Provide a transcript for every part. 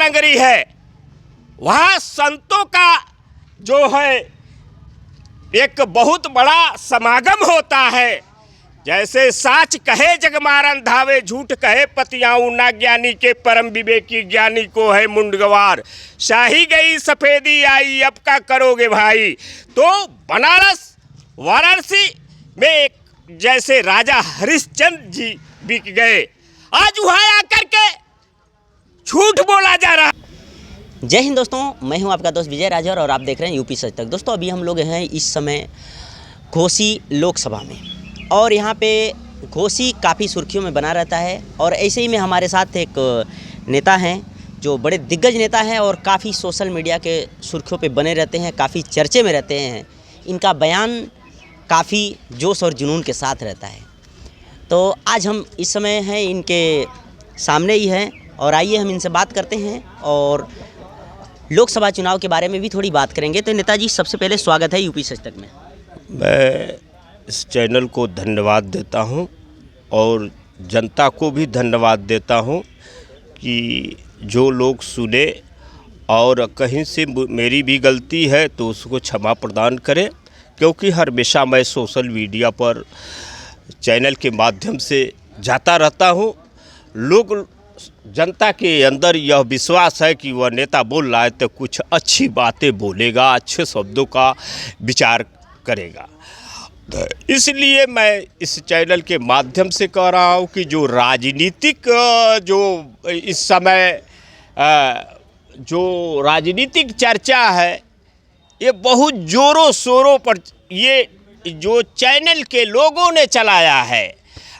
नगरी है, वहाँ संतों का जो है एक बहुत बड़ा समागम होता है। जैसे साच कहे जग मारन धावे, झूठ कहे पतियाऊं ना ज्ञानी के परम विवेकी ज्ञानी को है मुंडगवार। शाही गई सफ़ेदी आई अब का करोगे भाई। तो बनारस वाराणसी में एक जैसे राजा हरिश्चंद्र जी बिक गए, आज वहाँ आकर के झूठ बोला जा रहा। जय हिंद दोस्तों, मैं हूं आपका दोस्त विजय राजा और आप देख रहे हैं यूपी सच तक। दोस्तों अभी हम लोग हैं इस समय घोसी लोकसभा में और यहाँ पे घोसी काफ़ी सुर्खियों में बना रहता है। और ऐसे ही में हमारे साथ एक नेता हैं जो बड़े दिग्गज नेता हैं और काफ़ी सोशल मीडिया के सुर्खियों पे बने रहते हैं, काफ़ी चर्चे में रहते हैं। इनका बयान काफ़ी जोश और जुनून के साथ रहता है। तो आज हम इस समय हैं इनके सामने ही हैं और आइए हम इनसे बात करते हैं और लोकसभा चुनाव के बारे में भी थोड़ी बात करेंगे। तो नेताजी सबसे पहले स्वागत है यूपी सच तक में। मैं इस चैनल को धन्यवाद देता हूं और जनता को भी धन्यवाद देता हूं कि जो लोग सुने और कहीं से मेरी भी गलती है तो उसको क्षमा प्रदान करें, क्योंकि हर हमेशा मैं सोशल मीडिया पर चैनल के माध्यम से जाता रहता हूं। लोग जनता के अंदर यह विश्वास है कि वह नेता बोल रहा है तो कुछ अच्छी बातें बोलेगा, अच्छे शब्दों का विचार करेगा। इसलिए मैं इस चैनल के माध्यम से कह रहा हूँ कि जो राजनीतिक जो इस समय जो राजनीतिक चर्चा है ये बहुत ज़ोरों शोरों पर ये जो चैनल के लोगों ने चलाया है।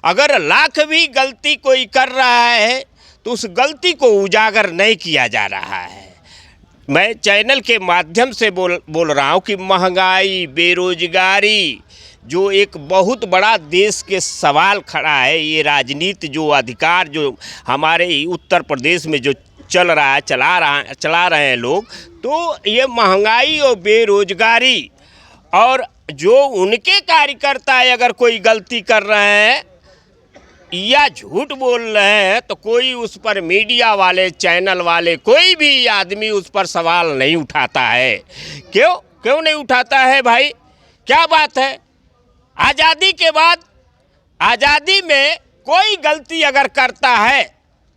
अगर लाख भी गलती कोई कर रहा है तो उस गलती को उजागर नहीं किया जा रहा है। मैं चैनल के माध्यम से बोल रहा हूँ कि महंगाई, बेरोजगारी जो एक बहुत बड़ा देश के सवाल खड़ा है, ये राजनीति जो अधिकार जो हमारे उत्तर प्रदेश में जो चला रहे हैं लोग, तो ये महंगाई और बेरोजगारी और जो उनके कार्यकर्ता अगर कोई गलती कर रहे हैं या झूठ बोल रहे हैं तो कोई उस पर मीडिया वाले, चैनल वाले, कोई भी आदमी उस पर सवाल नहीं उठाता है। क्यों नहीं उठाता है भाई? क्या बात है? आज़ादी के बाद आज़ादी में कोई गलती अगर करता है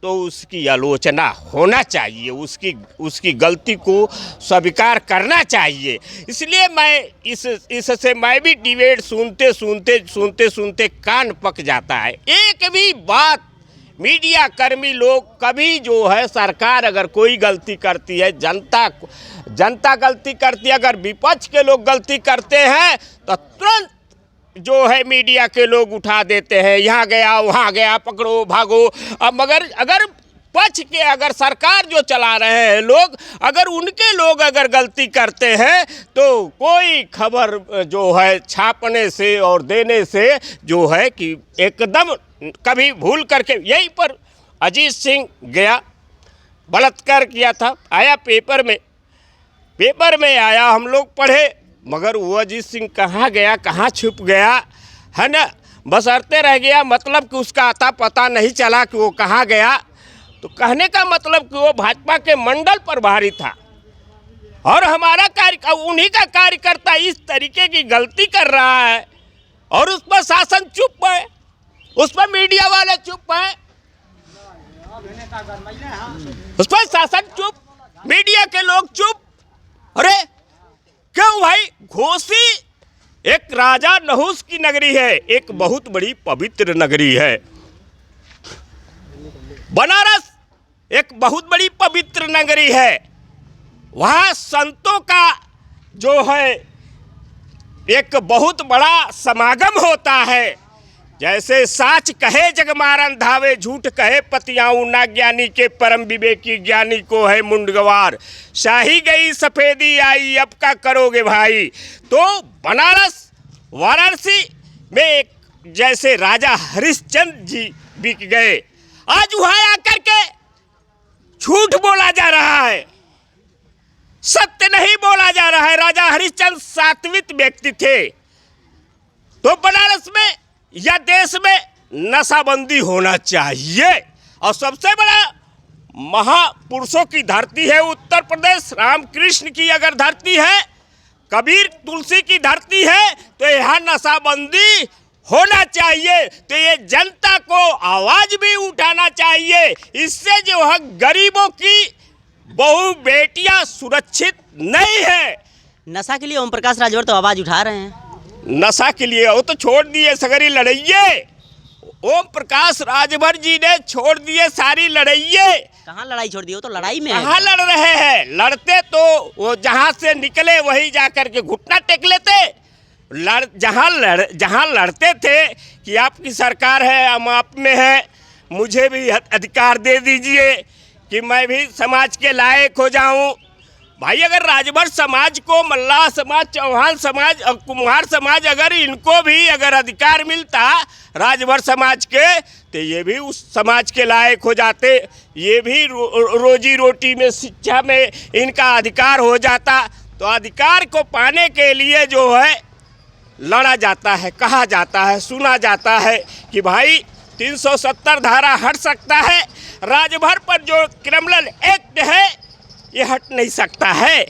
तो उसकी आलोचना होना चाहिए, उसकी गलती को स्वीकार करना चाहिए। इसलिए मैं इससे मैं भी डिबेट सुनते कान पक जाता है। एक भी बात मीडिया कर्मी लोग कभी जो है, सरकार अगर कोई गलती करती है, जनता गलती करती है, अगर विपक्ष के लोग गलती करते हैं तो तुरंत जो है मीडिया के लोग उठा देते हैं, यहाँ गया वहाँ गया, पकड़ो भागो। अब मगर अगर पक्ष के अगर सरकार जो चला रहे हैं लोग, अगर उनके लोग अगर गलती करते हैं तो कोई खबर जो है छापने से और देने से जो है कि एकदम कभी भूल करके, यहीं पर अजीत सिंह गया, बलात्कार किया था, आया पेपर में आया, हम लोग पढ़े, मगर वो अजीत सिंह कहाँ गया, कहाँ छुप गया है ना, बसरते रह गया। मतलब कि उसका आता पता नहीं चला कि वो कहाँ गया। तो कहने का मतलब कि वो भाजपा के मंडल प्रभारी था और हमारा उन्हीं का कार्यकर्ता इस तरीके की गलती कर रहा है और उस पर शासन चुप है, उस पर मीडिया वाले चुप है, उस पर शासन चुप, मीडिया के लोग चुप। अरे क्यों भाई? घोसी एक राजा नहुस की नगरी है, एक बहुत बड़ी पवित्र नगरी है। बनारस एक बहुत बड़ी पवित्र नगरी है, वहाँ संतों का जो है एक बहुत बड़ा समागम होता है। जैसे साच कहे जग मारन धावे, झूठ कहे पतियाऊं ना ज्ञानी के परम विवेकी ज्ञानी को है मुंडगवार। शाही गई सफ़ेदी आई अब का करोगे भाई। तो बनारस वाराणसी में एक जैसे राजा हरिश्चंद्र जी बिक गए, आज वहाँ आकर के झूठ बोला जा रहा है, सत्य नहीं बोला जा रहा है। राजा हरिश्चंद्र सात्विक व्यक्ति थे। तो बनारस में या देश में नशाबंदी होना चाहिए। और सबसे बड़ा महापुरुषों की धरती है उत्तर प्रदेश, रामकृष्ण की अगर धरती है, कबीर तुलसी की धरती है, तो यहाँ नशाबंदी होना चाहिए। तो ये जनता को आवाज भी उठाना चाहिए। इससे जो है गरीबों की बहु बेटियां सुरक्षित नहीं है। नशा के लिए ओम प्रकाश राजभर तो आवाज़ उठा रहे हैं। नशा के लिए वो तो छोड़ दिए सगरी लड़ाइये। ओम प्रकाश राजभर जी ने छोड़ दिए सारी लड़ाइये। कहाँ लड़ाई छोड़ दी? वो तो लड़ाई में है। कहाँ लड़ रहे हैं? लड़ते तो वो जहाँ से निकले वही जा कर के घुटना टेक लेते। जहाँ लड़ते थे कि आपकी सरकार है, हम आप में है, मुझे भी अधिकार दे दीजिए कि मैं भी समाज के लायक हो जाऊं। भाई अगर राजभर समाज को, मल्लाह समाज, चौहान समाज और कुम्हार समाज, अगर इनको भी अगर अधिकार मिलता राजभर समाज के, तो ये भी उस समाज के लायक हो जाते। ये भी रोजी रोटी में, शिक्षा में इनका अधिकार हो जाता। तो अधिकार को पाने के लिए जो है लड़ा जाता है, कहा जाता है, सुना जाता है कि भाई 370 धारा हट सकता है, राजभर पर जो क्रिमिनल एक्ट है ये हट नहीं सकता है।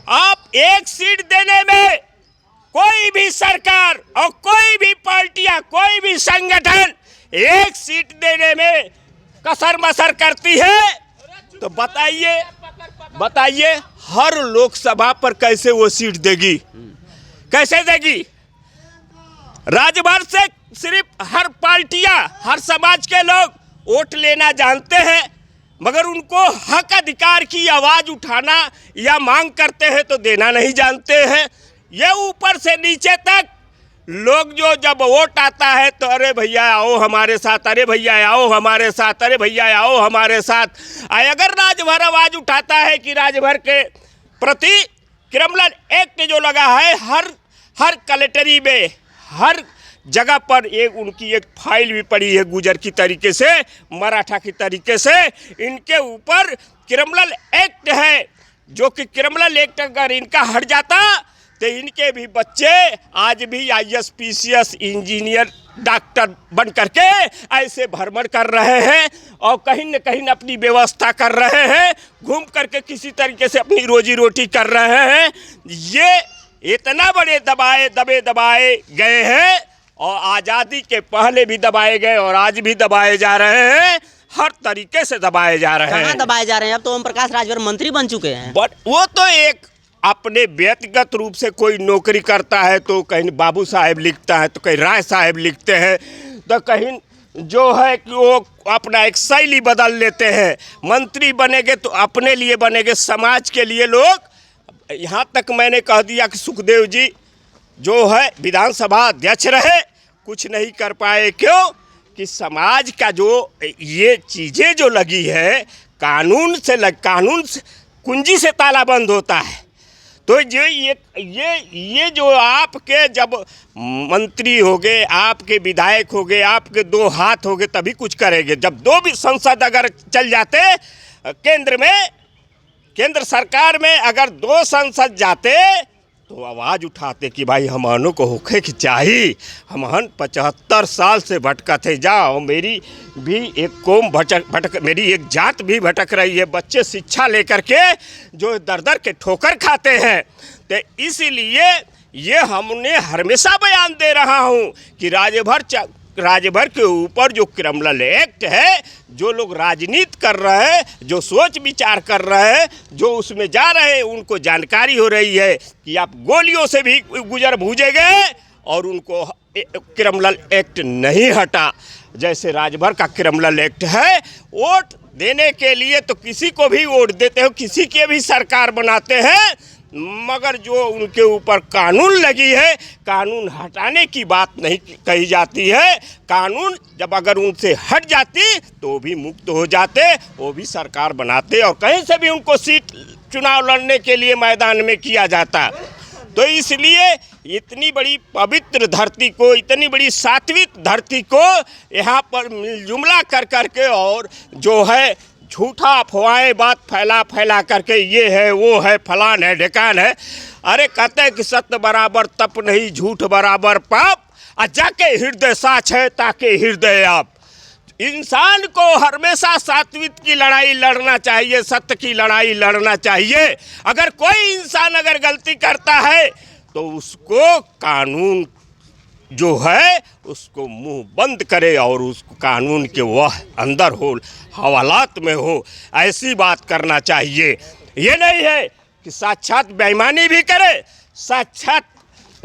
आप एक सीट देने में कोई भी सरकार और कोई भी पार्टियां, कोई भी संगठन एक सीट देने में कसर मसर करती है, तो बताइए हर लोकसभा पर कैसे वो सीट देगी? कैसे देगी? राजभर से सिर्फ हर पार्टियां, हर समाज के लोग वोट लेना जानते हैं, मगर उनको हक अधिकार की आवाज़ उठाना या मांग करते हैं तो देना नहीं जानते हैं। ये ऊपर से नीचे तक लोग जो जब वोट आता है तो अरे भैया आओ हमारे साथ, अरे भैया आओ हमारे साथ, अरे भैया आओ हमारे साथ। अगर राजभर आवाज़ उठाता है कि राजभर के प्रति क्रिमिनल एक्ट जो लगा है, हर कलेक्टरी में, हर जगह पर उनकी एक फाइल भी पड़ी है गुजर की तरीके से, मराठा की तरीके से, इनके ऊपर क्रिमिनल एक्ट है, जो कि क्रिमिनल एक्ट अगर इनका हट जाता तो इनके भी बच्चे आज भी IAS PCS इंजीनियर डॉक्टर बन करके ऐसे भ्रमण कर रहे हैं और कहीं न कहीं अपनी व्यवस्था कर रहे हैं, घूम करके किसी तरीके से अपनी रोजी रोटी कर रहे हैं। ये इतना बड़े दबाए गए हैं और आज़ादी के पहले भी दबाए गए और आज भी दबाए जा रहे हैं, हर तरीके से दबाए जा रहे हैं। कहाँ दबाए जा रहे हैं? अब तो ओम प्रकाश राजभर मंत्री बन चुके हैं। बट वो तो एक अपने व्यक्तिगत रूप से कोई नौकरी करता है तो कहीं बाबू साहेब लिखता है, तो कहीं राय साहेब लिखते हैं, तो कहीं जो है कि वो अपना एक शैली बदल लेते हैं। मंत्री बनेंगे तो अपने लिए बनेंगे, समाज के लिए लोग। यहाँ तक मैंने कह दिया कि सुखदेव जी जो है विधानसभा अध्यक्ष रहे, कुछ नहीं कर पाए। क्यों? कि समाज का जो ये चीज़ें जो लगी है, कानून से कुंजी से ताला बंद होता है। तो जो ये जो आपके जब मंत्री हो गए, आपके विधायक हो गए, आपके 2 हाथ हो गए तभी कुछ करेंगे। जब 2 भी संसद अगर चल जाते केंद्र सरकार में, अगर 2 संसद जाते तो आवाज़ उठाते कि भाई हमानों को होके की चाहिए। हम 75 साल से भटका थे, जाओ मेरी भी एक कौम भटक मेरी एक जात भी भटक रही है। बच्चे शिक्षा लेकर के जो दर के ठोकर खाते हैं। तो इसलिए ये हमने हमेशा बयान दे रहा हूँ कि राजभर के ऊपर जो क्रिमिनल एक्ट है, जो लोग राजनीति कर रहे हैं, जो सोच विचार कर रहे हैं, जो उसमें जा रहे हैं, उनको जानकारी हो रही है कि आप गोलियों से भी गुजर भूजेंगे और उनको क्रिमिनल एक्ट नहीं हटा। जैसे राजभर का क्रिमिनल एक्ट है, वोट देने के लिए तो किसी को भी वोट देते हो, किसी के भी सरकार बनाते हैं, मगर जो उनके ऊपर कानून लगी है, कानून हटाने की बात नहीं कही जाती है। कानून जब अगर उनसे हट जाती तो भी मुक्त हो जाते, वो भी सरकार बनाते और कहीं से भी उनको सीट चुनाव लड़ने के लिए मैदान में किया जाता। तो इसलिए इतनी बड़ी पवित्र धरती को, इतनी बड़ी सात्विक धरती को यहाँ पर मिलजुमला कर करके और जो है झूठा अफवाहें बात फैला करके ये है वो है फलान है ढेकान है। अरे कहते हैं कि सत्य बराबर तप नहीं, झूठ बराबर पाप, जाके हृदय साच है ताके हृदय आप। इंसान को हमेशा सात्विक की लड़ाई लड़ना चाहिए, सत्य की लड़ाई लड़ना चाहिए। अगर कोई इंसान अगर गलती करता है तो उसको कानून जो है उसको मुंह बंद करे और उसको कानून के वह अंदर हो, हवालात में हो, ऐसी बात करना चाहिए। ये नहीं है कि साक्षात बेईमानी भी करे, साक्षात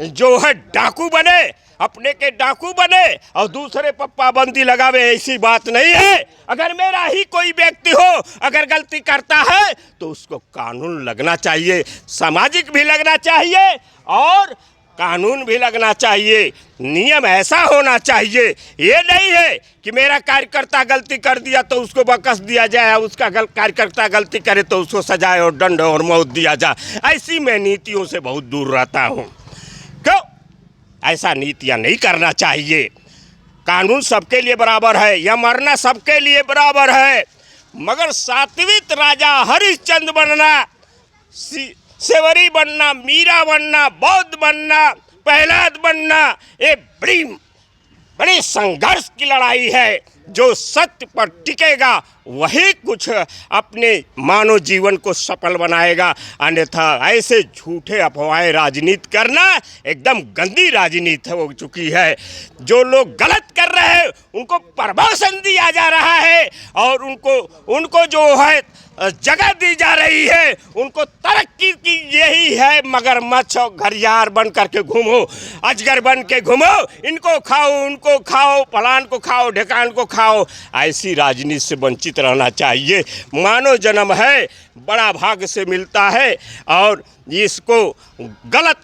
जो है डाकू बने, अपने के डाकू बने और दूसरे पर पाबंदी लगावे, ऐसी बात नहीं है। अगर मेरा ही कोई व्यक्ति हो अगर गलती करता है तो उसको कानून लगना चाहिए, सामाजिक भी लगना चाहिए और कानून भी लगना चाहिए। नियम ऐसा होना चाहिए, ये नहीं है कि मेरा कार्यकर्ता गलती कर दिया तो उसको बकस दिया जाए, उसका कार्यकर्ता गलती करे तो उसको सजाए और दंड और मौत दिया जाए। ऐसी मैं नीतियों से बहुत दूर रहता हूँ। क्यों? ऐसा नीतियाँ नहीं करना चाहिए। कानून सबके लिए बराबर है, या मरना सबके लिए बराबर है, मगर सात्विक राजा हरिश्चंद्र बनना, सेवरी बनना, मीरा बनना, बौद्ध बनना, प्रहलाद बनना, ये बड़ी संघर्ष की लड़ाई है। जो सत्य पर टिकेगा वही कुछ अपने मानव जीवन को सफल बनाएगा, अन्यथा ऐसे झूठे अफवाहें राजनीति करना एकदम गंदी राजनीति हो चुकी है। जो लोग गलत कर रहे हैं उनको प्रमोशन दिया जा रहा है और उनको जो है जगह दी जा रही है, उनको तरक्की की यही है। मगरमच्छ और घड़ियाल बन करके घूमो, अजगर बन के घूमो, इनको खाओ उनको खाओ, फलान को खाओ ढेकान को खाओ, ऐसी राजनीति से वंचित रहना चाहिए। मानव जन्म है, बड़ा भाग्य से मिलता है और इसको गलत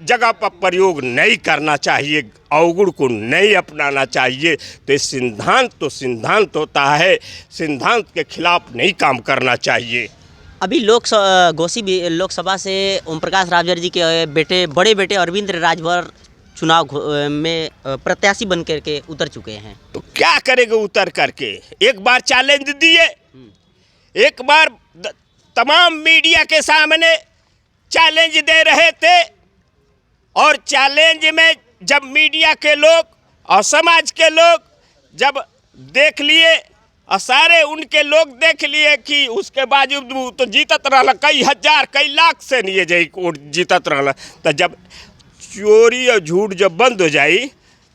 जगह पर प्रयोग नहीं करना चाहिए, अवगुण को नहीं अपनाना चाहिए। तो सिद्धांत होता है, सिद्धांत के खिलाफ नहीं काम करना चाहिए। अभी घोसी लोकसभा से ओम प्रकाश राजभर जी के बड़े बेटे अरविंद राजभर चुनाव में प्रत्याशी बन करके उतर चुके हैं। तो क्या करेंगे उतर करके? एक बार चैलेंज दिए, एक बार तमाम मीडिया के सामने चैलेंज दे रहे थे और चैलेंज में जब मीडिया के लोग और समाज के लोग जब देख लिए और सारे उनके लोग देख लिए कि उसके बावजूद तो जीतत रहा, कई हजार कई लाख से नहीं जाई वोट जीतत रहा। तो जब चोरी और झूठ जब बंद हो जाई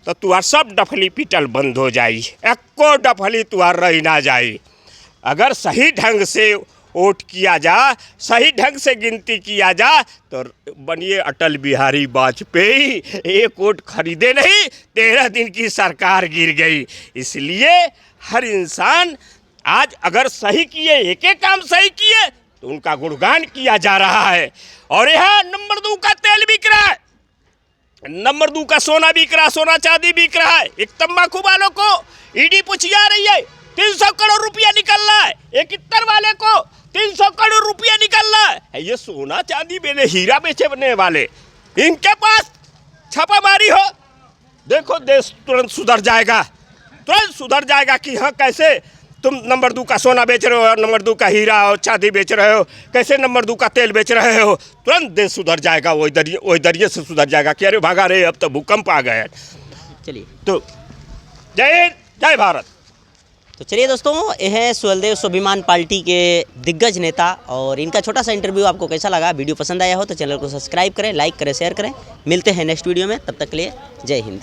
तो तुहार सब डफली पिटल बंद हो जाई, एको डफली तुहार रही ना जाई। अगर सही ढंग से वोट किया जा, सही ढंग से गिनती किया जा तो बनिए अटल बिहारी वाजपेयी। एक वोट खरीदे नहीं, 13 दिन की सरकार गिर गई। इसलिए हर इंसान आज अगर सही किए, एक एक काम सही किए तो उनका गुणगान किया जा रहा है। और यहाँ नंबर 2 का तेल बिक रहा है, नंबर 2 का सोना बिक रहा, सोना चांदी बिक रहा है। एक तंबाकू वालों को ईडी पूछिया रही है, 300 करोड़ रुपया निकल रहा है। एक इत्तर वाले को 300 करोड़ रुपया निकल रहा है। ये सोना चांदी बेचे, हीरा बेचने वाले, इनके पास छापामारी हो, देखो देश तुरंत सुधर जाएगा, तुरंत सुधर जाएगा कि हाँ कैसे तुम नंबर 2 का सोना बेच रहे हो, नंबर 2 का हीरा और चांदी बेच रहे हो, कैसे नंबर 2 का तेल बेच रहे हो। तुरंत देश सुधर जाएगा, वही दरिये से सुधर जाएगा कि अरे भागा रे अब तो भूकंप आ गए। चलिए तो जय हिंद, जय भारत। तो चलिए दोस्तों, ये है सुहेलदेव स्वाभिमान पार्टी के दिग्गज नेता और इनका छोटा सा इंटरव्यू आपको कैसा लगा? वीडियो पसंद आया हो तो चैनल को सब्सक्राइब करें, लाइक करें, शेयर करें। मिलते हैं नेक्स्ट वीडियो में, तब तक के लिए जय हिंद।